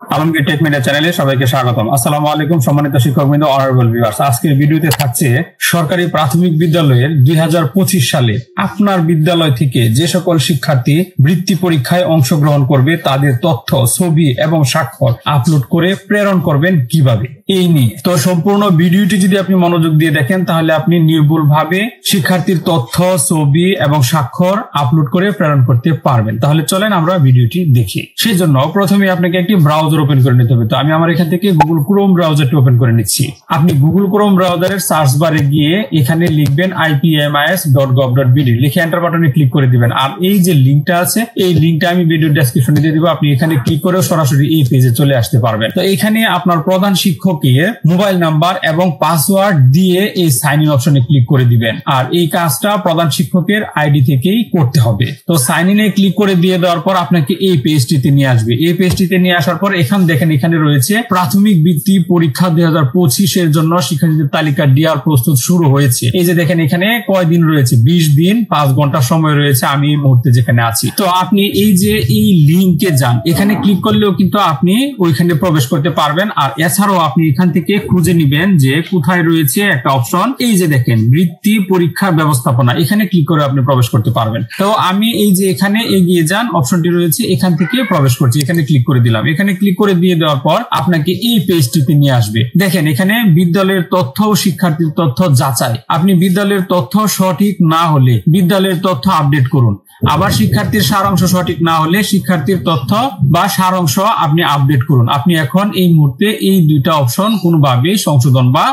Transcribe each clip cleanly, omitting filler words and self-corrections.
Alamgir take media চ্যানেলে সবাইকে স্বাগতম। আসসালামু আলাইকুম সম্মানিত শিক্ষকবৃন্দ, অনারেবল ভিউয়ার্স। আজকের ভিডিওতে থাকছে সরকারি প্রাথমিক বিদ্যালয়ের 2025 সালে আপনার বিদ্যালয় থেকে যে সকল শিক্ষার্থী বৃত্তি পরীক্ষায় অংশগ্রহণ করবে তাদের তথ্য, ছবি এবং স্বাক্ষর আপলোড করে প্রেরণ করবেন কিভাবে, এই নিয়ে। তো সম্পূর্ণ ভিডিওটি যদি আপনি মনোযোগ দিয়ে দেখেন তাহলে আপনি নির্ভুলভাবে শিক্ষার্থীর তথ্য, ছবি এবং স্বাক্ষর আপলোড করে প্রেরণ করতে পারবেন। তাহলে চলেন আমরা ভিডিওটি দেখি। সেই জন্য প্রথমে আপনাকে একটি ব্রাউজার ওপেন করে নিতে হবে। তো আমি আমার এখান থেকে গুগল ক্রোম ব্রাউজারটি ওপেন করে নিচ্ছি। আপনি গুগল ক্রোম ব্রাউজারের সার্চ বারে গিয়ে এখানে লিখবেন ipmis.gov.bd, লিখে এন্টার বাটনে ক্লিক করে দিবেন। আর এই যে লিংকটা আছে এই লিংকটা আমি ভিডিও ডেসক্রিপশনে দিয়ে দিব, আপনি এখানে ক্লিক করে সরাসরি এই পেজে চলে আসতে পারবেন। তো এখানে আপনার প্রধান শিক্ষকের মোবাইল নাম্বার এবং পাসওয়ার্ড দিয়ে এই সাইন ইন অপশনে ক্লিক করে দিবেন। আর এই কাজটা প্রধান শিক্ষকের আইডি থেকেই করতে হবে। তো সাইন ইনে ক্লিক করে দিয়ে দেওয়ার পর আপনাকে এই পেজটিতে নিয়ে আসবে। এই পেজটিতে নিয়ে আসার পর দেখেন এখানে রয়েছে প্রাথমিক বৃত্তি পরীক্ষা 2025 এর জন্য শিক্ষার্থীদের তালিকা দেওয়ার প্রস্তুত শুরু হয়েছে। এই যে দেখেন এখানে কয়দিন রয়েছে, 20 দিন 5 ঘন্টা সময় রয়েছে আমি এই মুহূর্তে যেখানে আছি। তো আপনি এই যে এই লিংকে যান, এখানে ক্লিক করলেও কিন্তু আপনি ওইখানে প্রবেশ করতে পারবেন। আর এছাড়াও আপনি এখান থেকে খুঁজে নিবেন যে কোথায় রয়েছে একটা অপশন, এই যে দেখেন বৃত্তি পরীক্ষা ব্যবস্থাপনা, এখানে ক্লিক করে আপনি প্রবেশ করতে পারবেন। তো আমি এই যে এখানে এগিয়ে যান অপশনটি রয়েছে, এখান থেকে প্রবেশ করছি, এখানে ক্লিক করে দিলাম। এখানে ক্লিক করে দিয়ে দেওয়ার পর আপনাকে এই পেজটিতে নিয়ে আসবে। দেখেন এখানে বিদ্যালয়ের তথ্য ও শিক্ষার্থীর তথ্য যাচাই। আপনি বিদ্যালয়ের তথ্য সঠিক না হলে বিদ্যালয়ের তথ্য আপডেট করুন। আবার শিক্ষার্থীর সারাংশ সঠিক না হলে শিক্ষার্থীর তথ্য বা সারাংশ আপনি আপডেট করুন। আপনি এখন এই মুহূর্তে এই দুইটা অপশন কোনোভাবেই সংশোধন বা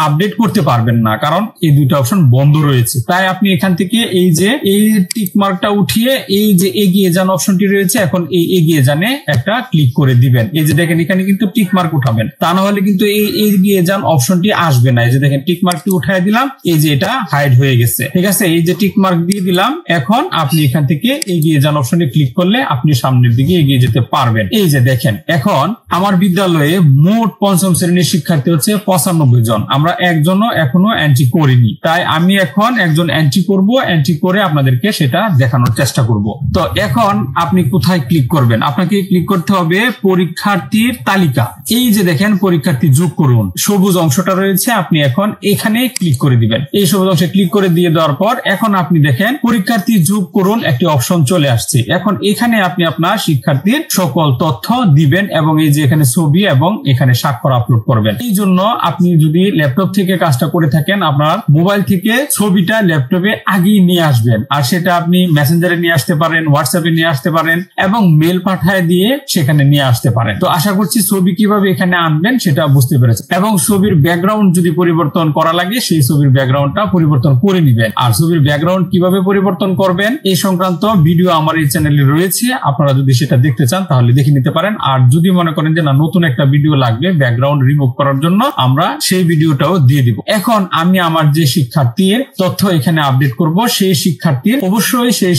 আপডেট করতে পারবেন না, কারণ এই দুইটা অপশন বন্ধ রয়েছে। তাই আপনি এখান থেকে এই যে এই টিক মার্কটা উঠিয়ে এই যে এগিয়ে যান অপশনটি রয়েছে, এখন এই এগিয়ে যানে একটা ক্লিক করে দিবেন। এই যে দেখেন এখানে কিন্তু টিক মার্ক উঠাবেন, তা না হলে কিন্তু এই এগিয়ে যান অপশনটি আসবে না। এই যে দেখেন টিক মার্কটি উঠাই দিলাম, এই যে এটা হাইড হয়ে গেছে। ঠিক আছে, এই যে টিক মার্ক দিয়ে দিলাম। এখন আপনি এখান থেকে এগিয়ে যান অপশনে ক্লিক করলে আপনি সামনের দিকে এগিয়ে যেতে পারবেন। এই যে দেখেন এখন আমার বিদ্যালয়ে মোট পঞ্চম শ্রেণীর শিক্ষার্থী হচ্ছে 95 জন। আমরা একজনও এখনো এন্ট্রি করিনি, তাই আমি এখন একজন এন্ট্রি করব। এন্ট্রি করে আপনাদেরকে সেটা দেখানোর চেষ্টা করব। তো এখন আপনি কোথায় ক্লিক করবেন? আপনাকে ক্লিক করতে হবে পরীক্ষার্থীর তালিকা। এই যে দেখেন পরীক্ষার্থী যোগ করুন, সবুজ অংশটা রয়েছে, আপনি এখন এখানে ক্লিক করে দিবেন। এই সবুজ অংশে ক্লিক করে দিয়ে দেওয়ার পর এখন আপনি দেখেন পরীক্ষার্থী যোগ করুন একটি অপশন চলে আসছে। এখন এখানে আপনি আপনার শিক্ষার্থীর সকল তথ্য দিবেন এবং এই যে এখানে ছবি এবং এখানে স্বাক্ষর আপলোড করবেন। এই জন্য আপনি যদি ল্যাপটপ থেকে কাজটা করে থাকেন, আপনার মোবাইল থেকে ছবিটা ল্যাপটপে আগেই নিয়ে আসবেন। আর সেটা আপনি মেসেঞ্জারে নিয়ে আসতে পারেন, হোয়াটসঅ্যাপে নিয়ে আসতে পারেন এবং মেল পাঠায় দিয়ে সেখানে নিয়ে আসতে পারেন। তো আশা করছি ছবি কিভাবে এখানে আনবেন সেটা বুঝতে পেরেছেন। এবং ছবির ব্যাকগ্রাউন্ড যদি পরিবর্তন করা লাগে সেই ছবির ব্যাকগ্রাউন্ডটা পরিবর্তন করে নিবেন। আর ছবির ব্যাকগ্রাউন্ড কিভাবে পরিবর্তন করবেন এই সংক্রান্ত ভিডিও আমার এই চ্যানেলে রয়েছে, আপনারা যদি সেটা দেখতে চান তাহলে দেখে নিতে পারেন। আর যদি মনে করেন যে না নতুন একটা ভিডিও লাগবে ব্যাকগ্রাউন্ড রিমুভ করার জন্য, আমরা সেই ভিডিওটাও দিয়ে দিব। এখন আমি আমার যে শিক্ষার্থীর তথ্য এখানে আপডেট করব সেই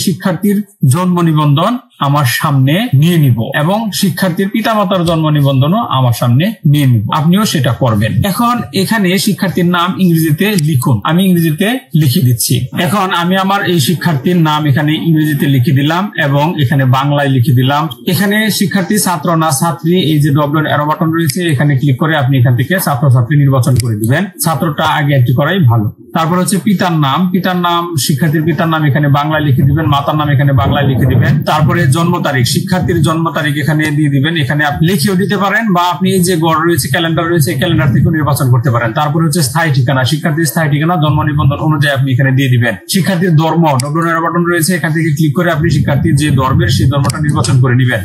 শিক্ষার্থীর জন্ম নিবন্ধন আমার সামনে নিয়ে নিব এবং শিক্ষার্থীর পিতামাতার জন্ম নিবন্ধনও আমার সামনে নিয়ে নিব। আপনিও সেটা করবেন। এখন এখানে শিক্ষার্থীর নাম ইংরেজিতে লিখুন, আমি ইংরেজিতে লিখে দিচ্ছি। এখন আমি আমার এই শিক্ষার্থীর নাম এখানে ইংরেজিতে লিখে দিলাম এবং এখানে বাংলায় লিখে দিলাম। এখানে শিক্ষার্থী ছাত্র না ছাত্রী, এই যে ডবল অ্যারো বাটন রয়েছে এখানে ক্লিক করে আপনি এখান থেকে ছাত্র ছাত্রী নির্বাচন করে দিবেন। ছাত্রটা আগে এন্ট্রি করাই ভালো। তারপর হচ্ছে পিতার নাম, শিক্ষার্থীর পিতার নাম এখানে বাংলায় লিখে দিবেন, মাতার নাম এখানে বাংলায় লিখে দিবেন। তারপরে জন্ম তারিখ, শিক্ষার্থীর জন্ম তারিখ এখানে দিয়ে দিবেন। এখানে আপনি লিখেও দিতে পারেন বা আপনি এই যে গড় রয়েছে ক্যালেন্ডার রয়েছে ক্যালেন্ডার থেকে নির্বাচন করতে পারেন। তারপরে হচ্ছে স্থায়ী ঠিকানা, শিক্ষার্থীর স্থায়ী ঠিকানা জন্ম নিবন্ধন অনুযায়ী আপনি এখানে দিয়ে দিবেন। শিক্ষার্থীর ধর্ম, ডবল অ্যারো বাটন রয়েছে, এখান থেকে ক্লিক করে আপনি শিক্ষার্থীর যে ধর্মের সেই ধর্মটা নির্বাচন করে নেবেন।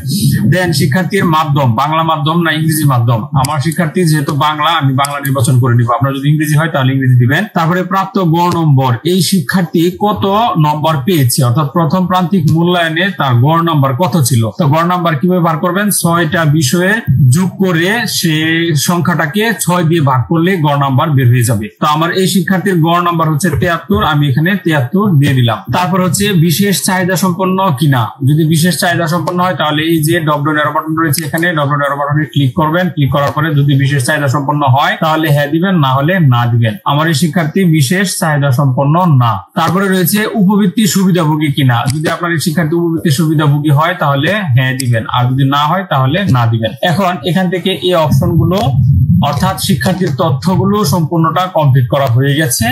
দেন শিক্ষার্থীর মাধ্যম, বাংলা মাধ্যম না ইংরেজি মাধ্যম। আমার শিক্ষার্থী যেহেতু বাংলা, আমি বাংলা নির্বাচন করে নিব। আপনার যদি ইংরেজি হয় তাহলে ইংরেজি দিবেন। তারপরে প্রাপ্ত গড় নম্বর, এই শিক্ষার্থী কত নম্বর পেয়েছে, অর্থাৎ প্রথম প্রান্তিক মূল্যায়নে তার গড় নম্বর কত ছিল। তো গড় নাম্বার কিভাবে বার করবেন? 6টা বিষয়ে যোগ করে সে সংখ্যাটাকে 6 দিয়ে ভাগ করলে গড় নাম্বার বের হয়ে যাবে। তো আমার এই শিক্ষার্থীর গড় নাম্বার হচ্ছে 73, আমি এখানে 73 দিয়ে দিলাম। তারপর হচ্ছে বিশেষ চাহিদা সম্পন্ন কিনা, যদি বিশেষ চাহিদা সম্পন্ন হয় তাহলে এই যে ডবল অ্যারো বাটন রয়েছে এখানে ডবল অ্যারো বাটনে ক্লিক করবেন। ক্লিক করার পরে যদি বিশেষ চাহিদা সম্পন্ন হয় তাহলে হ্যাঁ দিবেন, না হলে না দিবেন। আমার এই শিক্ষার্থী বিশেষ বিশেষ চাহিদা সম্পন্ন না। তারপরে রয়েছে উপবৃত্তি সুবিধাভোগী কিনা। যদি আপনার এই শিক্ষার্থী উপবৃত্তি সুবিধাভোগী হয় তাহলে হ্যাঁ দিবেন, আর যদি না হয় তাহলে না দিবেন। এখন এখান থেকে এই অপশনগুলো অর্থাৎ শিক্ষার্থীর তথ্যগুলো সম্পূর্ণটা কমপ্লিট করা হয়ে গেছে।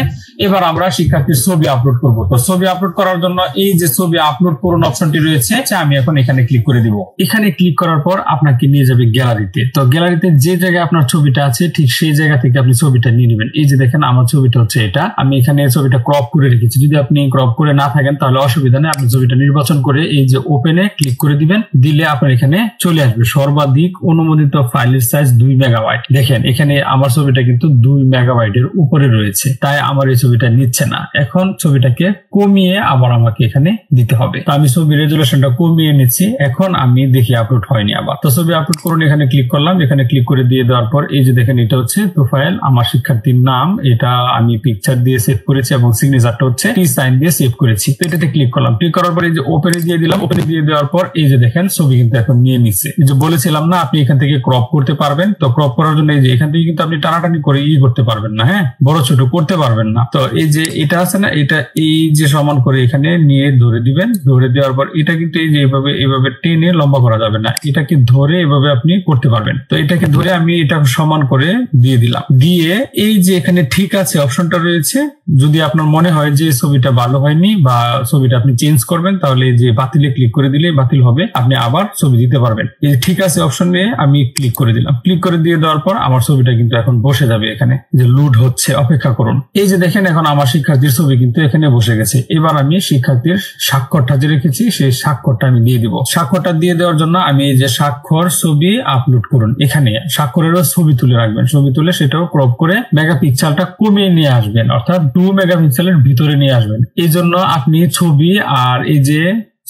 এবার আমরা শিক্ষার্থীর ছবি আপলোড করব। তো ছবি আপলোড করার জন্য এই যে ছবি আপলোড করুন অপশনটি রয়েছে, আমি এখন এখানে ক্লিক করে দিব। এখানে ক্লিক করার পর আপনাকে নিয়ে যাবে গ্যালারিতে। তো গ্যালারিতে যে জায়গায় আপনার ছবিটা আছে ঠিক সেই জায়গা থেকে আপনি ছবিটা নিয়ে নেবেন। এই যে দেখেন আমার ছবিটা হচ্ছে এটা, আমি এখানে ছবিটা ক্রপ করে রেখেছি। যদি আপনি ক্রপ করে না থাকেন তাহলে অসুবিধা নেই, আপনি ছবিটা নির্বাচন করে এই যে ওপেনে ক্লিক করে দিবেন। দিলে আপনার এখানে চলে আসবে সর্বাধিক অনুমোদিত ফাইলের সাইজ 2 মেগাবাইট। দেখেন এখানে আমার ছবিটা কিন্তু 2 মেগাবাইটের উপরে রয়েছে, তাই আমার এই ছবিটা নিচ্ছে না। এখন ছবিটাকে কমিয়ে আবার আমাকে এখানে দিতে হবে। তো আমি ছবি রেজুলেশনটা কমিয়ে নিচ্ছি। এখন আমি দেখি আপলোড হয়নি আবার। তো ছবি আপলোড করুন, এখানে ক্লিক করলাম। এখানে ক্লিক করে দিয়ে দেওয়ার পর এই যে দেখেন এটা হচ্ছে প্রোফাইল, আমার শিক্ষার্থীর নাম, এটা আমি পিকচার দিয়ে সেভ করেছি এবং সিগনেচারটা হচ্ছে টি সাইন দিয়ে সেভ করেছি। তো এটাতে ক্লিক করলাম। ক্লিক করার পর এই যে ওপেনে দিয়ে দিলাম। ওপেনে দিয়ে দেওয়ার পর এই যে দেখেন ছবি কিন্তু এখন নিয়ে নিচ্ছে। এই যে বলেছিলাম না আপনি এখান থেকে ক্রপ করতে পারবেন। তো ক্রপ করার জন্য এই যে এখান থেকে কিন্তু আপনি টানাটানি করে করতে পারবেন না, হ্যাঁ, বড় ছোট করতে পারবেন না। তো এই যে এটা আছে না, এটা এই যে সমান করে এখানে নিয়ে ধরে দিবেন। ধরে দেওয়ার পর এটা কিন্তু এই যে এভাবে টেনে লম্বা করা যাবে না, এটাকে ধরে এভাবে আপনি করতে পারবেন। তো এটাকে ধরে আমি এটা সমান করে দিয়ে দিলাম। দিয়ে এই যে এখানে ঠিক আছে অপশনটা রয়েছে, যদি আপনার মনে হয় যে ছবিটা ভালো হয়নি বা ছবিটা আপনি চেঞ্জ করবেন তাহলে এই যে বাতিলে ক্লিক করে দিলে বাতিল হবে, আপনি আবার ছবি দিতে পারবেন। এই ঠিক আছে অপশন নিয়ে আমি ক্লিক করে দিলাম। ক্লিক করে দিয়ে দেওয়ার পর আমার ছবিটা কিন্তু এখন বসে যাবে। এখানে যে লোড হচ্ছে, অপেক্ষা করুন। এই যে দেখেন এখন আমার শিক্ষার্থীর ছবি কিন্তু এখানে বসে গেছে। এবার আমি শিক্ষার্থীর স্বাক্ষরটা যে রেখেছি সেই স্বাক্ষরটা আমি দিয়ে দিব। স্বাক্ষরটা দিয়ে দেওয়ার জন্য আমি এই যে স্বাক্ষর ছবি আপলোড করুন, এখানে স্বাক্ষরেরও ছবি তুলে রাখবেন। ছবি তুলে সেটাও ক্রপ করে মেগাপিক্সেলটা কমিয়ে নিয়ে আসবেন, অর্থাৎ 2 মেগাপিক্সেলের ভিতরে নিয়ে আসবেন। এই জন্য আপনি ছবি আর এই যে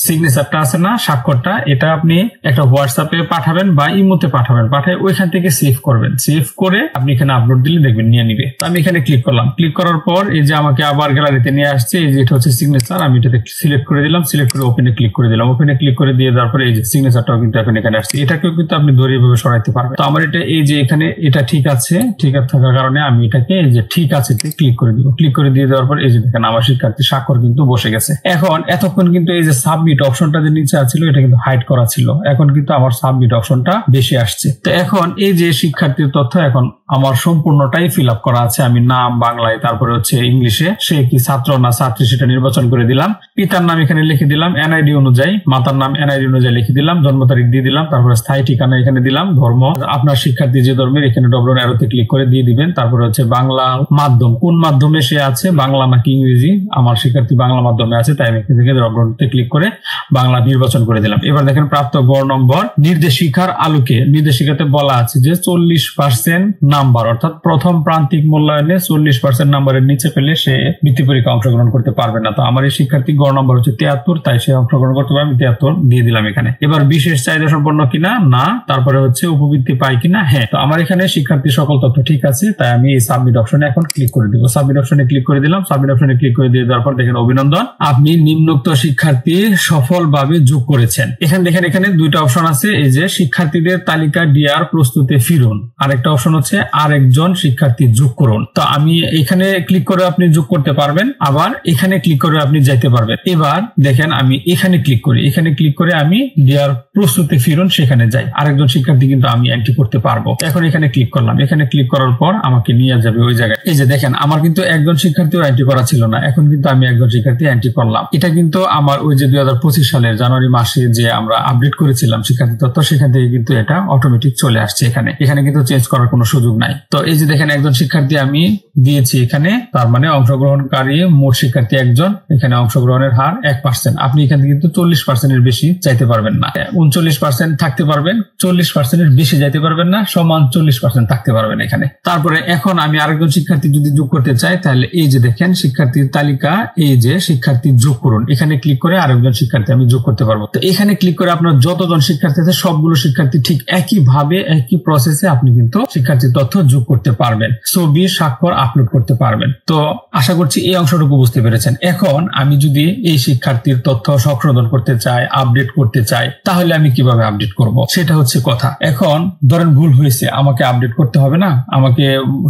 সিগনেচারটা আছে না, স্বাক্ষরটা, এটা আপনি একটা হোয়াটসঅ্যাপে পাঠাবেন বা ইমোতে পাঠাবেন। পাঠায় ওইখান থেকে সেভ করবেন। সেভ করে আপনি এখানে আপলোড দিলে দেখবেন নিয়ে নিবে। তো আমি এখানে ক্লিক করলাম। ক্লিক করার পর এই যে আমাকে আবার গ্যালারিতে নিয়ে আসছে। এই যে এটা হচ্ছে সিগনেচার, আমি এটাতে সিলেক্ট করে দিলাম। সিলেক্ট করে ওপেনে ক্লিক করে দিলাম। ওপেনে ক্লিক করে দিয়ে দেওয়ার পরে এই যে সিগনেচারটাও কিন্তু এখন এখানে আসছে। এটাকেও কিন্তু আপনি ধরে এভাবে সরাইতে পারবেন। তো আমার এটা এই যে এখানে এটা ঠিক আছে, ঠিক থাকার কারণে আমি এটাকে এই যে ঠিক আছে ক্লিক করে দিব। ক্লিক করে দিয়ে দেওয়ার পর এই যে দেখেন আমার শিক্ষার্থী স্বাক্ষর কিন্তু বসে গেছে। এখন এতক্ষণ কিন্তু এই যে সাবমিট অপশনটা যে নিচে ছিল এটা কিন্তু হাইড করা ছিল, এখন কিন্তু আমার সাবমিট অপশনটা বেশি আসছে। তো এখন এই যে শিক্ষার্থীর তথ্য এখন আমার সম্পূর্ণটাই ফিল আপ করা আছে। আমি নাম বাংলায়, তারপরে হচ্ছে ইংলিশে, সে কি ছাত্র না ছাত্রী সেটা নির্বাচন করে দিলাম। পিতার নাম এখানে লিখে দিলাম এনআইডি অনুযায়ী, মাতার নাম এনআইডি অনুযায়ী লিখে দিলাম, জন্ম তারিখ দিয়ে দিলাম, তারপরে স্থায়ী ঠিকানা এখানে দিলাম, ধর্ম আপনার শিক্ষার্থী যে ধর্মের এখানে ডবল অ্যারোতে ক্লিক করে দিয়ে দিবেন। তারপরে হচ্ছে বাংলা মাধ্যম, কোন মাধ্যমে সে আছে, বাংলা নাকি ইংরেজি, আমার শিক্ষার্থী বাংলা মাধ্যমে আছে তাই আমি এখান থেকে ডবলতে ক্লিক করে বাংলা নির্বাচন করে দিলাম। এবার দেখেন প্রাপ্ত গড় নম্বর নির্দেশিকার আলোকে, নির্দেশিকাতে বলা আছে যে 40% নাম্বার, অর্থাৎ প্রথম প্রান্তিক মূল্যায়নে 40% নাম্বারের নিচে পেলে সে বৃত্তি পরীক্ষা অংশগ্রহণ করতে পারবে না। তো আমার এই শিক্ষার্থী গড় নম্বর হচ্ছে 73, তাই সে অংশগ্রহণ করতে পারবে। 73 দিয়ে দিলাম এখানে। এবার বিশেষ চাহিদা সম্পন্ন কিনা, না, তারপরে হচ্ছে উপবৃত্তি পায় কিনা, হ্যাঁ। তো আমার এখানে শিক্ষার্থী সকল তথ্য ঠিক আছে, তাই আমি এই সাবমিট অপশনে এখন ক্লিক করে দিব। সাবমিট অপশনে ক্লিক করে দিলাম। সাবমিট অপশনে ক্লিক করে দিয়ে দেওয়ার পর দেখেন অভিনন্দন, আপনি নিম্নোক্ত শিক্ষার্থী সফলভাবে যোগ করেছেন। এখানে দেখেন এখানে দুইটা অপশন আছে, এই যে শিক্ষার্থীদের তালিকা ডিআর প্রস্তুতে ফিরুন, আরেকটা অপশন হচ্ছে আরেকজন শিক্ষার্থী যোগ করুন। তো আমি এখানে ক্লিক করে আপনি যোগ করতে পারবেন, আবার এখানে ক্লিক করে আপনি যাইতে পারবেন। এবার দেখেন আমি এখানে ক্লিক করি, এখানে ক্লিক করে আমি ডিআর প্রস্তুতে ফিরুন সেখানে যাই, আরেকজন শিক্ষার্থী কিন্তু আমি এন্ট্রি করতে পারবো। এখন এখানে ক্লিক করলাম। এখানে ক্লিক করার পর আমাকে নিয়ে যাবে ওই জায়গায়। এই যে দেখেন আমার কিন্তু একজন শিক্ষার্থীও এন্ট্রি করা ছিল না, এখন কিন্তু আমি একজন শিক্ষার্থী এন্ট্রি করলাম। এটা কিন্তু আমার ওই যে 2025 সালের জানুয়ারি মাসে যে আমরা আপডেট করেছিলাম শিক্ষার্থী তথ্য, সেখান থেকে কিন্তু এটা অটোমেটিক চলে আসছে। এখানে কিন্তু চেঞ্জ করার কোনো সুযোগ নাই। তো এই যে দেখেন একজন শিক্ষার্থী আমি দিয়েছি এখানে, তার মানে অংশগ্রহণকারী মোট শিক্ষার্থী একজন, এখানে অংশগ্রহণের হার 1%। আপনি এখানে কিন্তু 40% এর বেশি চাইতে পারবেন না, 39% থাকতে পারবেন, 40% এর বেশি যাইতে পারবেন না, সমান 40% থাকতে পারবেন এখানে। তারপরে এখন আমি আরেকজন শিক্ষার্থী যদি যোগ করতে চাই তাহলে এই যে দেখেন শিক্ষার্থীর তালিকা, এই যে শিক্ষার্থী যোগ করুন, এখানে ক্লিক করে আরেকজন শিক্ষার্থী আমি যোগ করতে পারবো। তো এখানে ক্লিক করে আপনার যতজন শিক্ষার্থী আছে সবগুলো শিক্ষার্থী ঠিক একই ভাবে একই প্রসেসে আপনি কিন্তু শিক্ষার্থীর তথ্য যোগ করতে পারবেন। ছবি, স্বাক্ষর আপলোড করতে পারবেন। তো আশা করছি এই অংশটুকু বুঝতে পেরেছেন। এখন আমি যদি এই শিক্ষার্থীর তথ্য সংশোধন করতে চাই, আপডেট করতে চাই, তাহলে আমি কিভাবে আপডেট করব সেটা হচ্ছে কথা। এখন ধরেন ভুল হয়েছে, আমাকে আপডেট করতে হবে না, আমাকে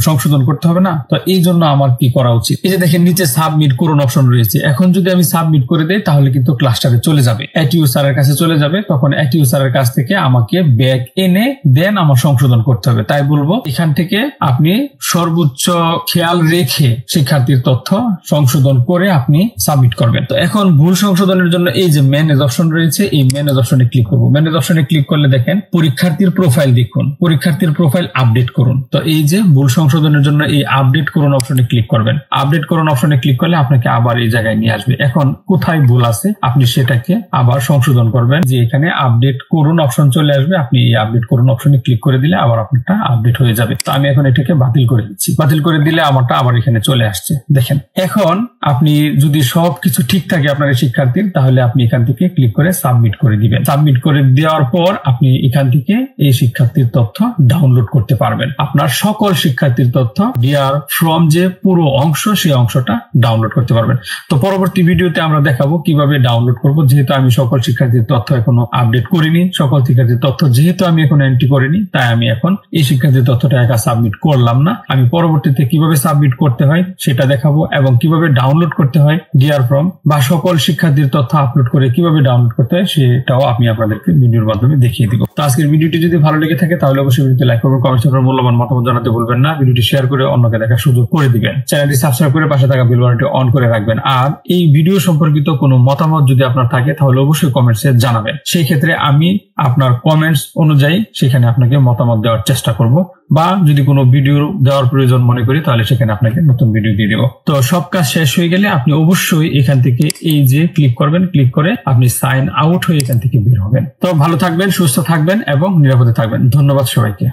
সংশোধন করতে হবে না, তো এই জন্য আমার কি করা উচিত? এই যে দেখেন নিচে সাবমিট করুন অপশন রয়েছে। এখন যদি আমি সাবমিট করে দেই তাহলে কিন্তু ক্লাস্টারে চলে যাবে, এটিইউ স্যারের কাছে চলে যাবে। তখন এটিইউ স্যারের কাছ থেকে আমাকে ব্যাক এনে দেন আমার সংশোধন করতে হবে। তাই বলবো এখান থেকে আপনি সর্বোচ্চ খেয়াল রেখে শিক্ষার্থীর তথ্য সংশোধন করে আপনি সাবমিট করবেন। তো এখন ভুল সংশোধনের জন্য এই যে ম্যানেজ অপশন রয়েছে, এই ম্যানেজ অপশনে ক্লিক করব। ম্যানেজ অপশনে ক্লিক করলে দেখেন পরীক্ষার্থীর প্রোফাইল দেখুন, পরীক্ষার্থীর প্রোফাইল আপডেট করুন। তো এই যে ভুল সংশোধনের জন্য এই আপডেট করুন অপশনে ক্লিক করবেন। আপডেট করুন অপশনে ক্লিক করলে আপনাকে আবার এই জায়গায় নিয়ে আসবে। এখন কোথায় ভুল আছে আপনি সেটাকে আবার সংশোধন করবেন। যে এখানে আপডেট করুন অপশন চলে আসবে, আপনি এই আপডেট করুন অপশনে ক্লিক করে দিলে আবার আপনারটা আপডেট হয়ে যাবে। তো আমি এখন এটাকে বাতিল করে দিচ্ছি। বাতিল করে দিলে আমারটা আবার এখানে চলে আসছে। দেখেন এখন আপনি যদি সবকিছু ঠিক থাকে আপনার শিক্ষার্থীর, তাহলে আপনি এখান থেকে ক্লিক করে সাবমিট করে দিবেন। সাবমিট করে দেওয়ার পর আপনি এখান থেকে এই শিক্ষার্থীর তথ্য ডাউনলোড করতে পারবেন। আপনার সকল শিক্ষার্থীর তথ্য ডিআর ফ্রম যে পুরো অংশ, সেই অংশটা ডাউনলোড করতে পারবেন। তো পরবর্তী ভিডিওতে আমরা দেখাবো কিভাবে ডাউনলোড করব। যেহেতু আমি সকল শিক্ষার্থীর তথ্য এখনো আপডেট করিনি, সকল শিক্ষার্থীর তথ্য যেহেতু আমি এখন এন্ট্রি করিনি, তাই আমি এখন এই শিক্ষার্থীর তথ্যটা একা সাবমিট করলাম না। আমি পরবর্তীতে কিভাবে সাবমিট করতে হয় সেটা দেখাবো এবং কিভাবে ডাউনলোড করতে হয় ডিআর ফ্রম বা সকল শিক্ষার্থীর তথ্য আপলোড করে কিভাবে ডাউনলোড করতে হয় সেটাও আমি আপনাদেরকে ভিডিওর মাধ্যমে দেখিয়ে দিব। তো আজকের ভিডিওটি যদি ভালো লেগে থাকে তাহলে অবশ্যই ভিডিওতে লাইক করবেন, কমেন্ট করবেন, মূল্যবান মতামত জানাতে ভুলবেন না। ভিডিওটি শেয়ার করে অন্যকে দেখার সুযোগ করে দিবেন। চ্যানেলটি সাবস্ক্রাইব করে পাশে থাকা বেল বাটনটি অন করে রাখবেন। আর এই ভিডিও সম্পর্কিত কোনো মতামত যদি আপনার থাকে তাহলে অবশ্যই কমেন্টসে জানাবেন। সেই ক্ষেত্রে আমি আপনার কমেন্টস অনুযায়ী সেখানে আপনাকে মতামত দেওয়ার চেষ্টা করব, বা যদি কোনো ভিডিও দেওয়ার প্রয়োজন মনে করি তাহলে সেখানে আপনাকে নতুন ভিডিও দিয়ে দেব। তো সব কাজ শেষ হয়ে গেলে আপনি অবশ্যই এখান থেকে এই যে ক্লিক করবেন, ক্লিক করে আপনি সাইন আউট হয়ে এখান থেকে বের হবেন। তো ভালো থাকবেন, সুস্থ থাকবেন এবং নিরাপদে থাকবেন। ধন্যবাদ সবাইকে।